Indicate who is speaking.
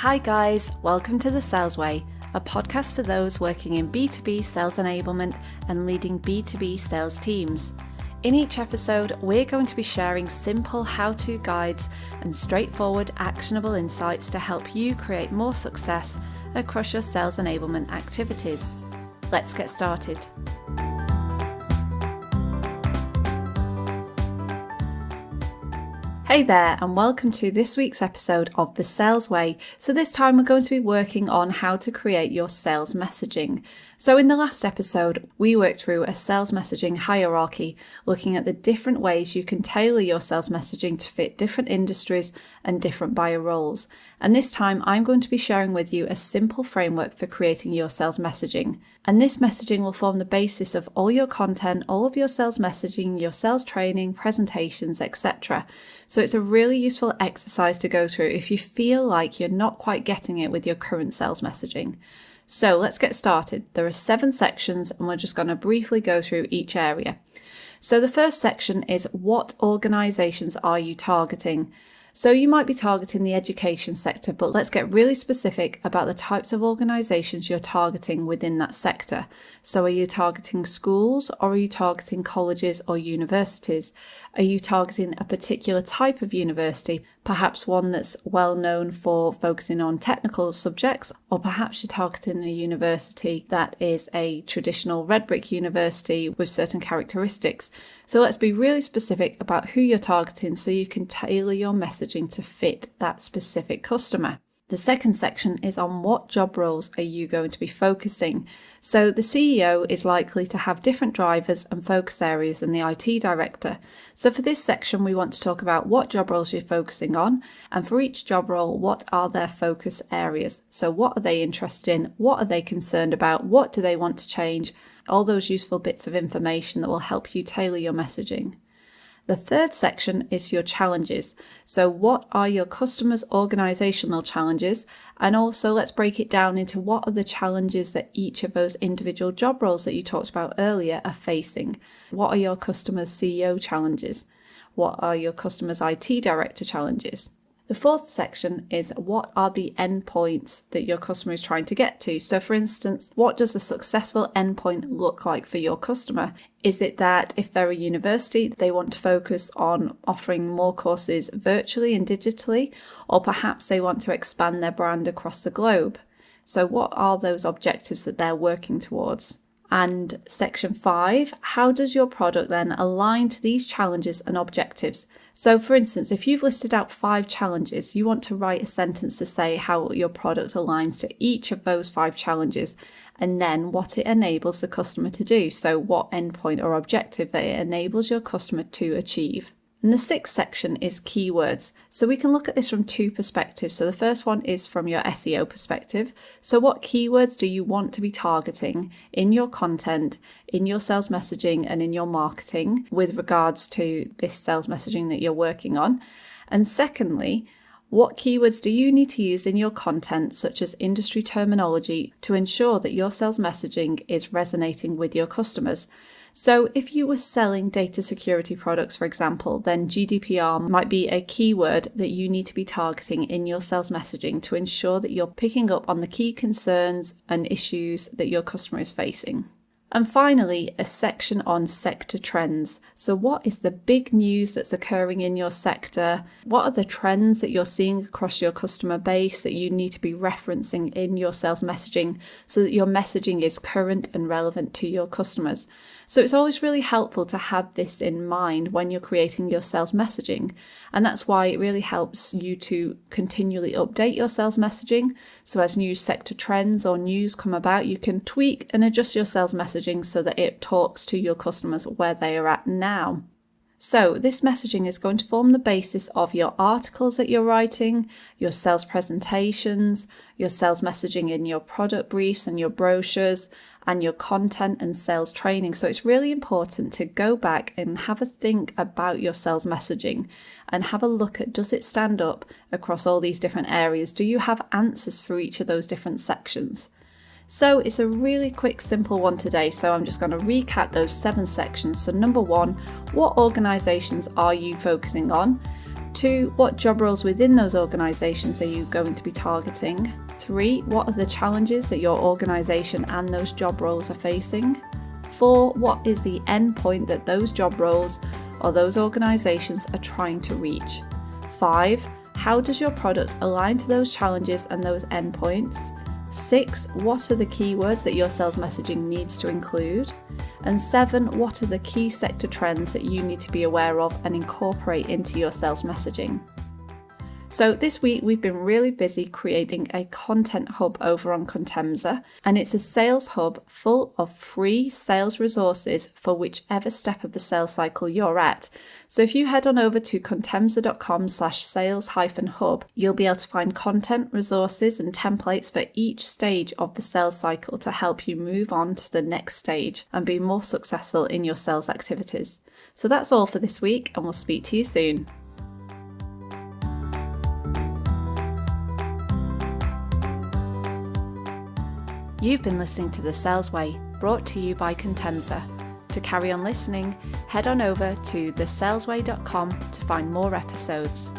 Speaker 1: Hi guys, welcome to The Sales Way, a podcast for those working in B2B sales enablement and leading B2B sales teams. In each episode, we're going to be sharing simple how-to guides and straightforward actionable insights to help you create more success across your sales enablement activities. Let's get started. Hey there, and welcome to this week's episode of The Sales Way. So this time we're going to be working on how to create your sales messaging. So in the last episode, we worked through a sales messaging hierarchy, looking at the different ways you can tailor your sales messaging to fit different industries and different buyer roles. And this time I'm going to be sharing with you a simple framework for creating your sales messaging. And this messaging will form the basis of all your content, all of your sales messaging, your sales training, presentations, etc. So it's a really useful exercise to go through if you feel like you're not quite getting it with your current sales messaging. So let's get started. There are 7 sections and we're just going to briefly go through each area. So the first section is what organizations are you targeting? So you might be targeting the education sector, but let's get really specific about the types of organizations you're targeting within that sector. So are you targeting schools, or are you targeting colleges or universities? Are you targeting a particular type of university, perhaps one that's well known for focusing on technical subjects, or perhaps you're targeting a university that is a traditional red brick university with certain characteristics? So let's be really specific about who you're targeting so you can tailor your messaging to fit that specific customer. The second section is on what job roles are you going to be focusing. So the CEO is likely to have different drivers and focus areas than the IT director. So for this section, we want to talk about what job roles you're focusing on, and for each job role, what are their focus areas? So what are they interested in? What are they concerned about? What do they want to change? All those useful bits of information that will help you tailor your messaging. The third section is your challenges. So what are your customers' organizational challenges? And also let's break it down into what are the challenges that each of those individual job roles that you talked about earlier are facing. What are your customers' CEO challenges? What are your customers' IT director challenges? The fourth section is what are the endpoints that your customer is trying to get to? So for instance, what does a successful endpoint look like for your customer? Is it that if they're a university, they want to focus on offering more courses virtually and digitally, or perhaps they want to expand their brand across the globe? So what are those objectives that they're working towards? And section 5, how does your product then align to these challenges and objectives? So for instance, if you've listed out 5 challenges, you want to write a sentence to say how your product aligns to each of those 5 challenges, and then what it enables the customer to do. So what endpoint or objective that it enables your customer to achieve. And the 6th section is keywords. So we can look at this from 2 perspectives. So the first one is from your SEO perspective. So what keywords do you want to be targeting in your content, in your sales messaging, and in your marketing with regards to this sales messaging that you're working on? And secondly, what keywords do you need to use in your content, such as industry terminology, to ensure that your sales messaging is resonating with your customers? So if you were selling data security products, for example, then GDPR might be a keyword that you need to be targeting in your sales messaging to ensure that you're picking up on the key concerns and issues that your customer is facing. And finally, a section on sector trends. So what is the big news that's occurring in your sector? What are the trends that you're seeing across your customer base that you need to be referencing in your sales messaging so that your messaging is current and relevant to your customers? So it's always really helpful to have this in mind when you're creating your sales messaging. And that's why it really helps you to continually update your sales messaging. So as new sector trends or news come about, you can tweak and adjust your sales messaging so that it talks to your customers where they are at now. So this messaging is going to form the basis of your articles that you're writing, your sales presentations, your sales messaging in your product briefs and your brochures, and your content and sales training. So it's really important to go back and have a think about your sales messaging and have a look at, does it stand up across all these different areas? Do you have answers for each of those different sections? So it's a really quick, simple one today. So I'm just going to recap those 7 sections. So number 1, what organizations are you focusing on? 2, what job roles within those organisations are you going to be targeting? 3, what are the challenges that your organisation and those job roles are facing? 4, what is the end point that those job roles or those organisations are trying to reach? 5, how does your product align to those challenges and those endpoints? 6, what are the keywords that your sales messaging needs to include? And 7, what are the key sector trends that you need to be aware of and incorporate into your sales messaging? So this week we've been really busy creating a content hub over on Contemsa, and it's a sales hub full of free sales resources for whichever step of the sales cycle you're at. So if you head on over to contemsa.com/sales-hub, you'll be able to find content, resources and templates for each stage of the sales cycle to help you move on to the next stage and be more successful in your sales activities. So that's all for this week, and we'll speak to you soon. You've been listening to The Sales Way, brought to you by Contemsa. To carry on listening, head on over to thesalesway.com to find more episodes.